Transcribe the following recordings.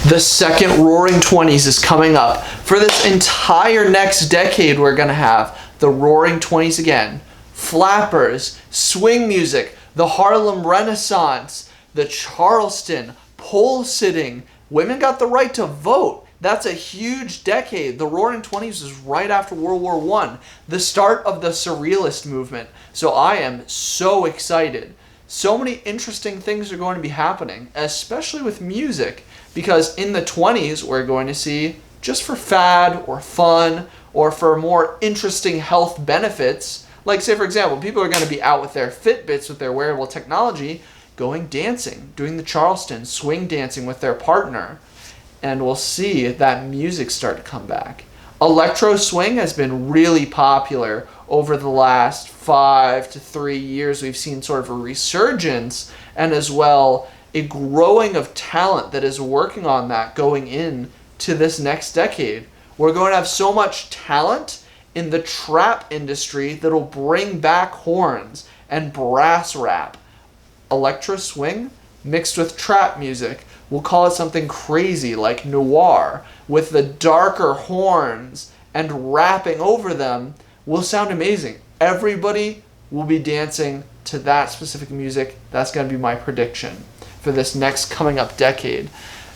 The second Roaring Twenties is coming up. For this entire next decade, we're going to have the Roaring Twenties again. Flappers, swing music, the Harlem Renaissance, the Charleston, pole sitting. Women got the right to vote. That's a huge decade. The Roaring Twenties is right after World War I, the start of the Surrealist movement. So I am so excited. So many interesting things are going to be happening, especially with music, because in the 20s we're going to see, just for fad or fun or for more interesting health benefits, like say for example, people are going to be out with their Fitbits, with their wearable technology, going dancing, doing the Charleston, swing dancing with their partner, and we'll see that music start to come back. Electro swing has been really popular over the last 5 to 3 years. We've seen sort of a resurgence and as well a growing of talent that is working on that going into this next decade. We're going to have so much talent in the trap industry that'll bring back horns and brass rap. Electro swing mixed with trap music. We'll call it something crazy like Noir, with the darker horns and rapping over them will sound amazing. Everybody will be dancing to that specific music. That's going to be my prediction for this next coming up decade.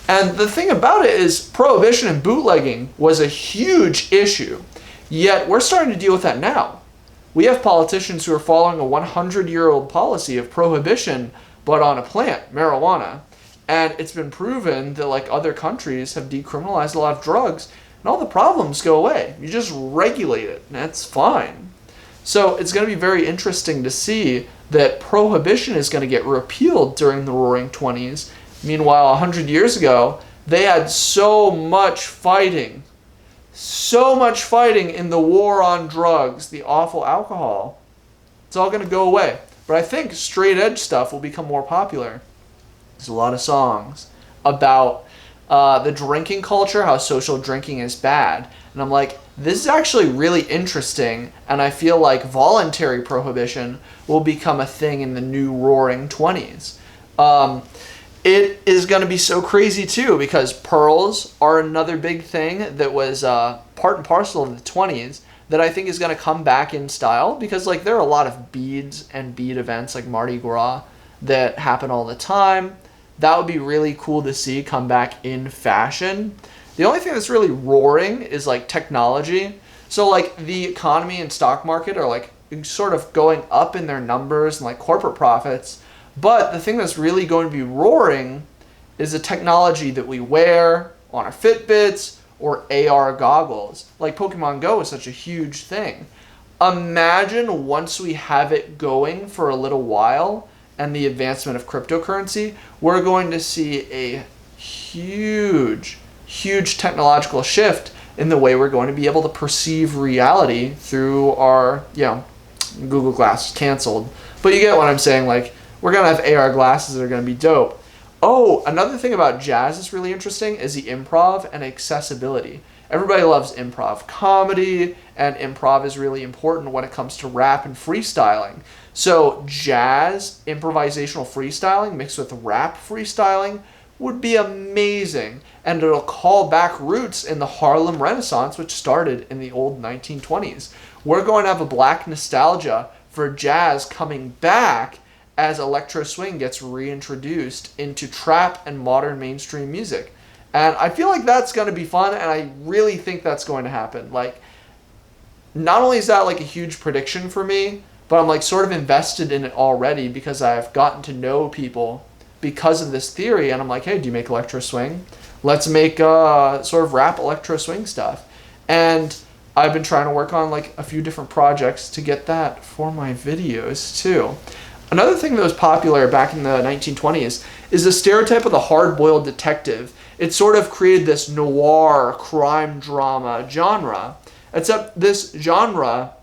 And the thing about it is Prohibition and bootlegging was a huge issue, yet we're starting to deal with that now. We have politicians who are following a 100-year-old policy of prohibition, but on a plant, marijuana. And it's been proven that like other countries have decriminalized a lot of drugs and all the problems go away. You just regulate it and that's fine. So it's going to be very interesting to see that prohibition is going to get repealed during the Roaring Twenties. Meanwhile, 100 years ago, they had so much fighting in the war on drugs, the awful alcohol. It's all going to go away. But I think straight edge stuff will become more popular. There's a lot of songs about the drinking culture, how social drinking is bad. And I'm like, this is actually really interesting, and I feel like voluntary prohibition will become a thing in the new Roaring Twenties. It is going to be so crazy too, because pearls are another big thing that was part and parcel of the 20s that I think is going to come back in style, because like there are a lot of beads and bead events like Mardi Gras that happen all the time. That would be really cool to see come back in fashion. The only thing that's really roaring is like technology. So like the economy and stock market are like sort of going up in their numbers and like corporate profits. But the thing that's really going to be roaring is the technology that we wear on our Fitbits or AR goggles. Like Pokemon Go is such a huge thing. Imagine once we have it going for a little while and the advancement of cryptocurrency, we're going to see a huge technological shift in the way we're going to be able to perceive reality through our, Google Glass canceled. But you get what I'm saying, like, we're going to have AR glasses that are going to be dope. Oh, another thing about jazz that's really interesting is the improv and accessibility. Everybody loves improv comedy, and improv is really important when it comes to rap and freestyling. So jazz, improvisational freestyling mixed with rap freestyling would be amazing. And it'll call back roots in the Harlem Renaissance, which started in the old 1920s. We're going to have a black nostalgia for jazz coming back as electro swing gets reintroduced into trap and modern mainstream music. And I feel like that's going to be fun, and I really think that's going to happen. Like, not only is that like a huge prediction for me, but I'm like sort of invested in it already because I've gotten to know people because of this theory, and I'm like, hey, do you make electro swing? Let's make sort of rap electro swing stuff. And I've been trying to work on like a few different projects to get that for my videos too. Another thing that was popular back in the 1920s is the stereotype of the hard-boiled detective. It sort of created this noir crime drama genre, except this genre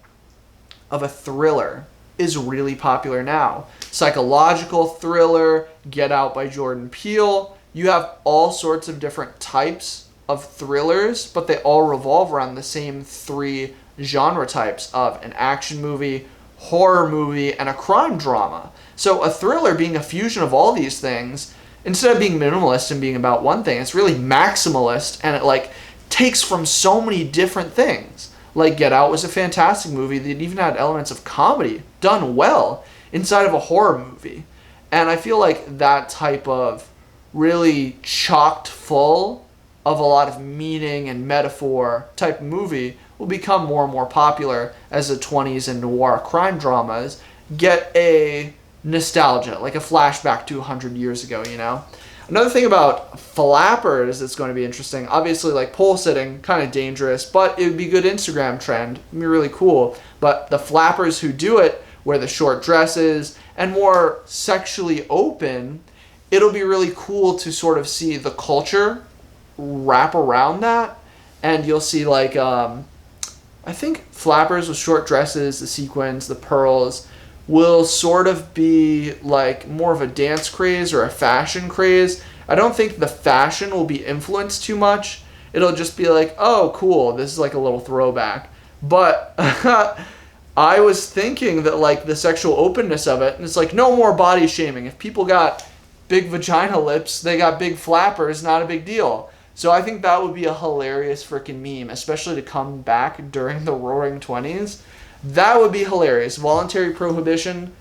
of a thriller is really popular now. Psychological thriller, Get Out by Jordan Peele. You have all sorts of different types of thrillers, but they all revolve around the same three genre types of an action movie, horror movie, and a crime drama. So a thriller being a fusion of all these things instead of being minimalist and being about one thing, it's really maximalist, and it like takes from so many different things. Like Get Out was a fantastic movie that even had elements of comedy done well inside of a horror movie. And I feel like that type of really chocked full of a lot of meaning and metaphor type movie will become more and more popular as the 20s and noir crime dramas get a nostalgia, like a flashback to 100 years ago, you know? Another thing about flappers that's going to be interesting, obviously like pole sitting, kind of dangerous, but it would be a good Instagram trend. It'd be really cool. But the flappers who do it, wear the short dresses, and more sexually open, it'll be really cool to sort of see the culture wrap around that. And you'll see like, I think flappers with short dresses, the sequins, the pearls, will sort of be like more of a dance craze or a fashion craze. I don't think the fashion will be influenced too much. It'll just be like, oh, cool, this is like a little throwback. But I was thinking that like the sexual openness of it, and it's like no more body shaming. If people got big vagina lips, they got big flappers, not a big deal. So I think that would be a hilarious freaking meme, especially to come back during the Roaring 20s. That would be hilarious. Voluntary prohibition,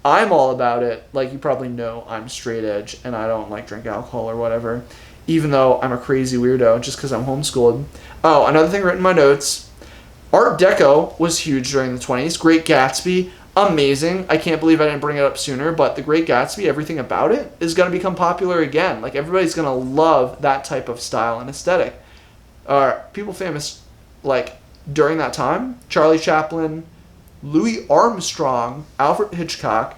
I'm all about it. Like you probably know, I'm straight edge and I don't like drink alcohol or whatever, even though I'm a crazy weirdo just because I'm homeschooled. Oh, another thing written in my notes, Art Deco was huge during the 20s. Great Gatsby, amazing. I can't believe I didn't bring it up sooner, but The Great Gatsby, everything about it is going to become popular again. Like everybody's going to love that type of style and aesthetic. People famous like during that time, Charlie Chaplin, Louis Armstrong, Alfred Hitchcock,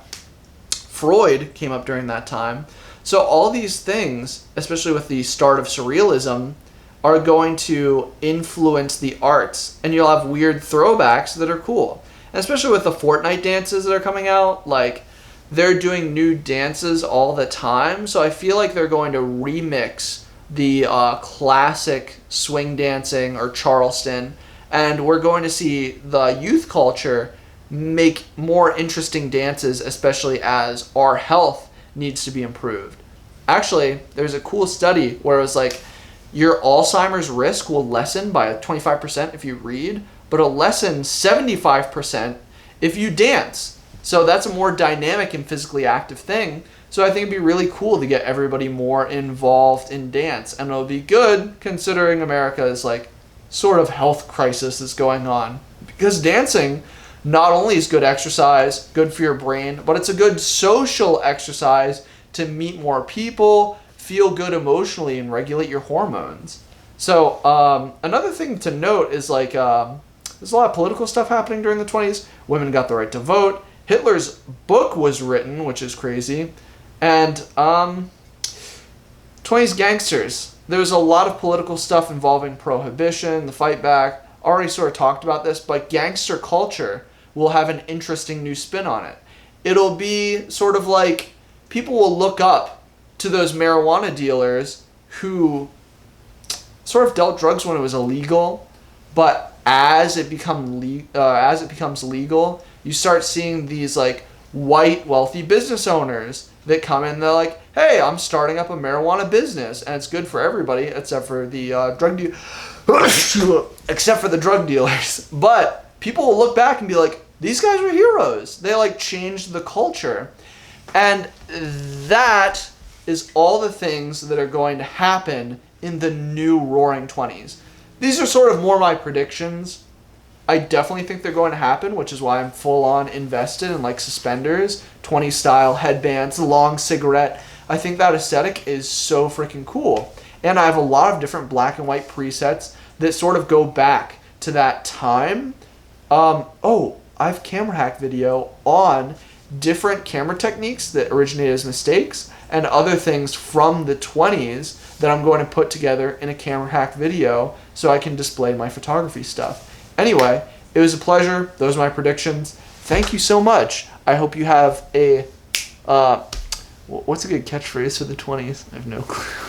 Freud came up during that time. So all these things, especially with the start of surrealism, are going to influence the arts. And you'll have weird throwbacks that are cool. And especially with the Fortnite dances that are coming out, like they're doing new dances all the time. So I feel like they're going to remix the classic swing dancing or Charleston, and we're going to see the youth culture make more interesting dances, especially as our health needs to be improved. Actually, there's a cool study where it was like your Alzheimer's risk will lessen by 25% if you read, but it'll lessen 75% if you dance. So that's a more dynamic and physically active thing. So I think it'd be really cool to get everybody more involved in dance. And it'll be good considering America's like sort of health crisis that's going on. Because dancing not only is good exercise, good for your brain, but it's a good social exercise to meet more people, feel good emotionally, and regulate your hormones. So another thing to note is like there's a lot of political stuff happening during the 20s. Women got the right to vote. Hitler's book was written, which is crazy. And 20s gangsters. There's a lot of political stuff involving Prohibition, the fight back. Already sort of talked about this, but gangster culture will have an interesting new spin on it. It'll be sort of like people will look up to those marijuana dealers who sort of dealt drugs when it was illegal, but as it becomes legal, you start seeing these like white wealthy business owners that come in. They're like, "Hey, I'm starting up a marijuana business, and it's good for everybody except for the except for the drug dealers." But people will look back and be like, "These guys were heroes. They like changed the culture," and that is all the things that are going to happen in the new Roaring 20s. These are sort of more my predictions. I definitely think they're going to happen, which is why I'm full on invested in like suspenders, 20s style headbands, long cigarette. I think that aesthetic is so freaking cool. And I have a lot of different black and white presets that sort of go back to that time. I have camera hack video on different camera techniques that originated as mistakes and other things from the 20s that I'm going to put together in a camera hack video so I can display my photography stuff. Anyway, it was a pleasure. Those are my predictions. Thank you so much. I hope you have a... what's a good catchphrase for the 20s? I have no clue.